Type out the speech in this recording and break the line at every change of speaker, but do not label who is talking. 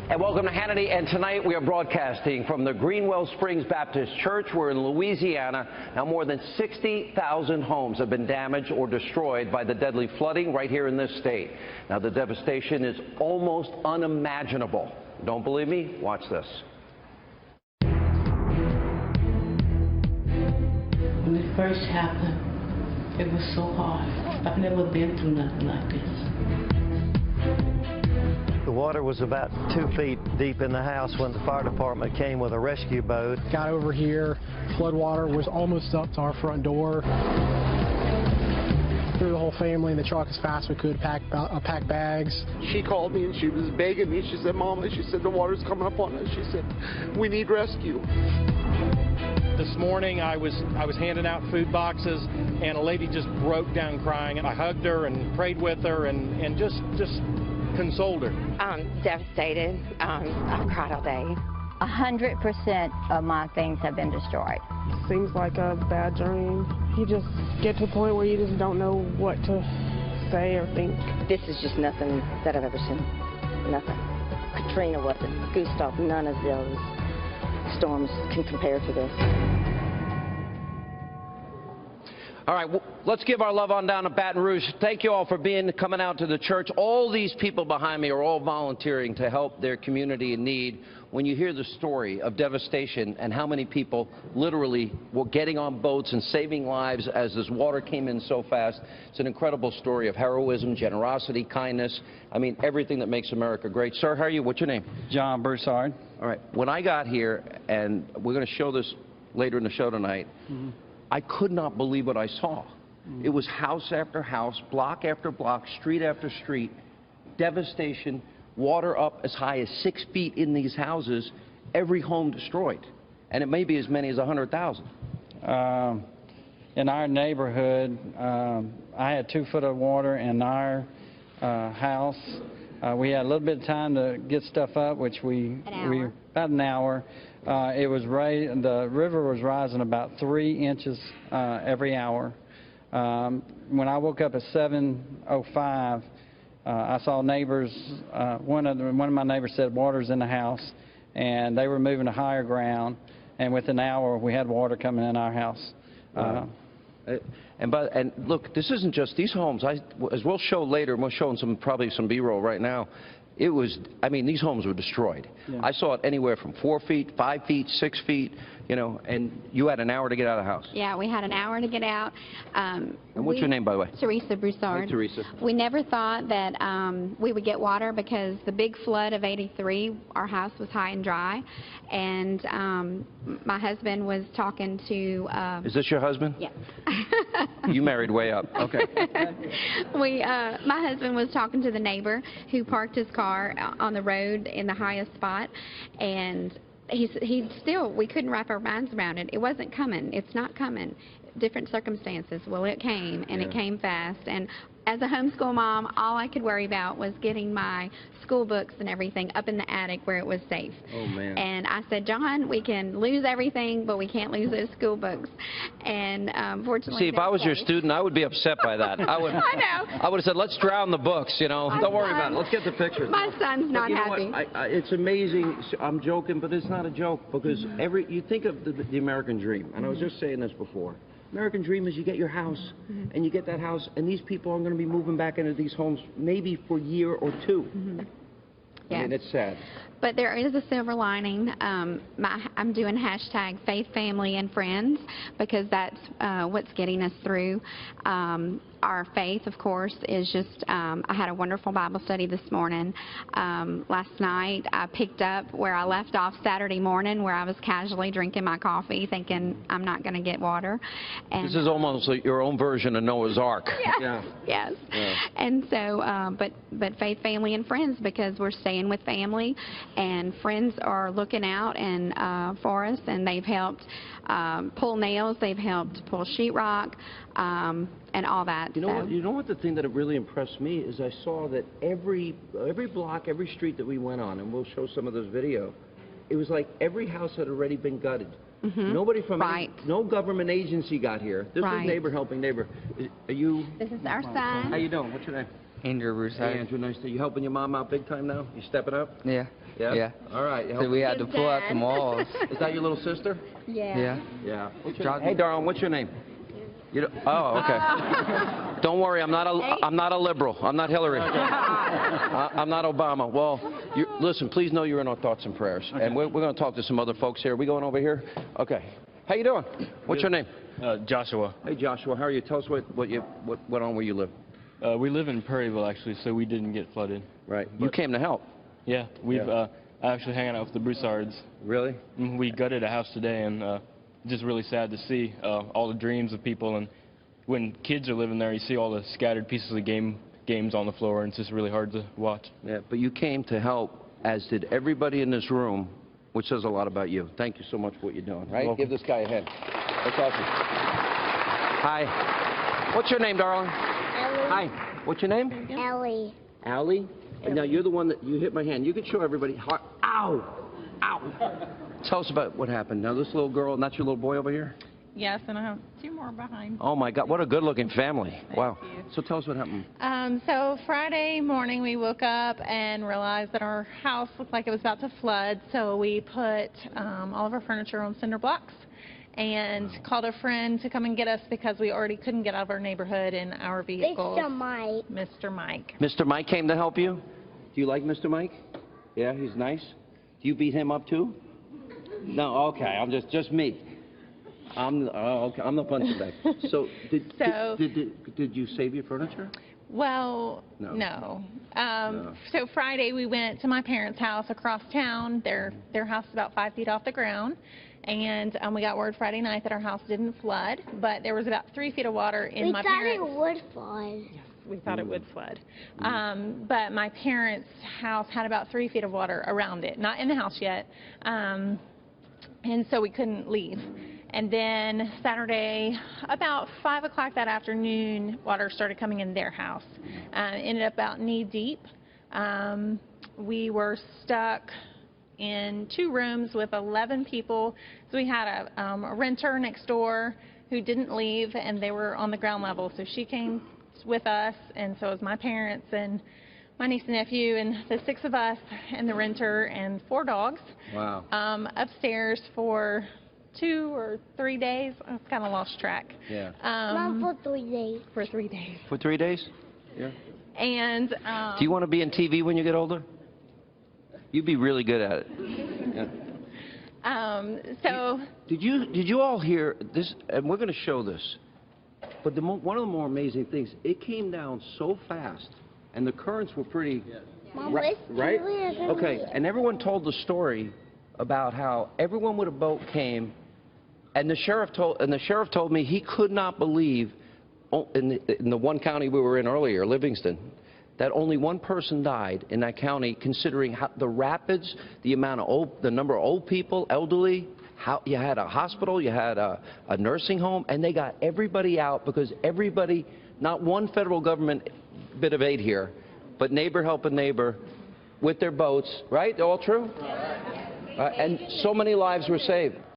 And welcome to Hannity. And tonight we are broadcasting from the Greenwell Springs Baptist Church. We're in Louisiana. Now more than 60,000 homes have been damaged or destroyed by the deadly flooding right here in this state. Now the devastation is almost unimaginable. Don't believe me? Watch this.
When it first happened, it was so hard. I've never been through nothing like this.
The water was about 2 feet deep in the house when the fire department came with a rescue boat.
Got over here, flood water was almost up to our front door. Threw the whole family in the truck as fast as we could, pack bags.
She called me and she was begging me. She said, Mama, she said, the water's coming up on us. She said, we need rescue.
This morning I was handing out food boxes and a lady just broke down crying. I hugged her and prayed with her and just consoled her.
I'm devastated. I've cried all day.
100% of my things have been destroyed.
Seems like a bad dream. You just get to a point where you just don't know what to say or think.
This is just nothing that I've ever seen. Nothing. Katrina wasn't. Gustav, none of those storms can compare to this.
All right, well, let's give our love on down to Baton Rouge. Thank you all for coming out to the church. All these people behind me are all volunteering to help their community in need. When you hear the story of devastation and how many people literally were getting on boats and saving lives as this water came in so fast, it's an incredible story of heroism, generosity, kindness. I mean, everything that makes America great. Sir, how are you? What's your name?
John Broussard.
All right, when I got here, and we're going to show this later in the show tonight, I could not believe what I saw. It was house after house, block after block, street after street, devastation, water up as high as 6 feet in these houses, every home destroyed. And it may be as many as 100,000.
In our neighborhood, I had 2 foot of water in our house. We had a little bit of time to get stuff up, which about an hour. The river was rising about 3 inches every hour. When I woke up at 7:05, I saw neighbors. One of my neighbors said water's in the house, and they were moving to higher ground. And within an hour, we had water coming in our house.
Wow. And look, this isn't just these homes. As we'll show later, we're showing probably some B-roll right now. It was, I mean, these homes were destroyed. Yeah. I saw it anywhere from 4 feet, 5 feet, 6 feet, you know, and you had an hour to get out of the house.
Yeah, we had an hour to get out.
And what's your name, by the way?
Teresa Broussard.
Hey, Teresa.
We never thought that we would get water because the big flood of '83, our house was high and dry. And my husband was talking to...
Is this your husband?
Yeah.
You married way up. Okay.
My husband was talking to the neighbor who parked his car on the road in the highest spot, and we couldn't wrap our minds around it. It wasn't coming. It's not coming. Different circumstances. Well, it came, and it came fast. And as a homeschool mom, all I could worry about was getting my school books and everything up in the attic where it was safe.
Oh, man.
And I said, John, we can lose everything, but we can't lose those school books. And fortunately,
see, if I was your student, I would be upset by that. I would.
I know.
I would have said, let's drown the books, you know. Don't worry about it. Let's get the pictures.
My son's not happy.
It's amazing. I'm joking, but it's not a joke because you think of the American dream, and I was just saying this before. American dream is you get your house, and you get that house, and these people are going to be moving back into these homes maybe for a year or two.
Yes.
I mean, it's sad.
But there is a silver lining. I'm doing hashtag faith, family, and friends because that's what's getting us through. Our faith, of course, is just, I had a wonderful Bible study this morning. Last night, I picked up where I left off Saturday morning, where I was casually drinking my coffee, thinking I'm not going to get water. And
this is almost like your own version of Noah's Ark.
Yeah. Yes. Yeah. And so, but faith, family, and friends, because we're staying with family, and friends are looking out and for us, and they've helped pull nails, they've helped pull sheetrock, and all that.
You know what the thing that really impressed me is I saw that every block, every street that we went on, and we'll show some of this video, it was like every house had already been gutted. Nobody from no government agency got here. This was neighbor helping neighbor. Are you?
This is our son.
How you doing? What's your name?
Andrew
Hey,
Broussard.
Andrew, nice to you. Helping your mom out big time now? You stepping up?
Yeah.
Yeah?
Yeah.
All right.
So we had to pull out some walls.
Is that your little sister?
Yeah.
Yeah. Hey, darling, what's your name? You don't, oh, okay. Don't worry, I'm not a liberal. I'm not Hillary. I'm not Obama. Well, listen, please know you're in our thoughts and prayers. Okay. And we're going to talk to some other folks here. Are we going over here? Okay. How you doing? What's your name?
Joshua.
Hey, Joshua. How are you? Tell us what went on where you live.
We live in Prairieville, actually, so we didn't get flooded.
Right. You came to help.
Yeah. We've actually hanging out with the Broussards.
Really?
We gutted a house today, and just really sad to see all the dreams of people. And when kids are living there, you see all the scattered pieces of games on the floor, and it's just really hard to watch.
Yeah, but you came to help, as did everybody in this room, which says a lot about you. Thank you so much for what you're doing, right? Give this guy a hand. That's awesome. Hi. What's your name, darling?
Ellie.
Hi. What's your name?
Ellie.
Allie? And now you're the one that you hit my hand. You can show everybody. Ow! Ow! Tell us about what happened. Now, this little girl, and that's your little boy over here?
Yes, and I have two more behind.
Oh, my God. What a good-looking family. Wow.
You.
So tell us what happened.
So Friday morning, we woke up and realized that our house looked like it was about to flood. So we put all of our furniture on cinder blocks and called a friend to come and get us because we already couldn't get out of our neighborhood in our vehicles.
Mr. Mike.
Mr. Mike.
Mr. Mike came to help you? Do you like Mr. Mike? Yeah, he's nice? Do you beat him up, too? No, okay. I'm just me. Okay. I'm the punching bag. So did you save your furniture?
Well, no. So Friday we went to my parents' house across town. Their house is about 5 feet off the ground. And we got word Friday night that our house didn't flood, but there was about 3 feet of water in my parents'.
We thought it would flood.
Yes, we thought it would flood. But my parents' house had about 3 feet of water around it, not in the house yet. And so we couldn't leave. And then Saturday, about 5 o'clock that afternoon, water started coming in their house. Ended up about knee deep. We were stuck in 2 rooms with 11 people. So we had a renter next door who didn't leave, and they were on the ground level. So she came with us, and so was my parents and my niece and nephew, and the 6 of us and the renter and 4 dogs.
Wow.
Upstairs for 2 or 3 days. I've kind of lost track.
Yeah.
Mom, for 3 days.
For 3 days.
For 3 days? Yeah.
And
do you want to be in TV when you get older? You'd be really good at it. Yeah.
So
did you all hear this? And we're going to show this. But one of the more amazing things, it came down so fast, and the currents were pretty.
Mom,
right? Okay. And everyone told the story about how everyone with a boat came, and the sheriff told me he could not believe in the one county we were in earlier, Livingston, that only 1 person died in that county, considering how the rapids, the number of old people, elderly. How you had a hospital, you had a nursing home, and they got everybody out because everybody, not one federal government bit of aid here, but neighbor helping neighbor with their boats, right? All true? And so many lives were saved.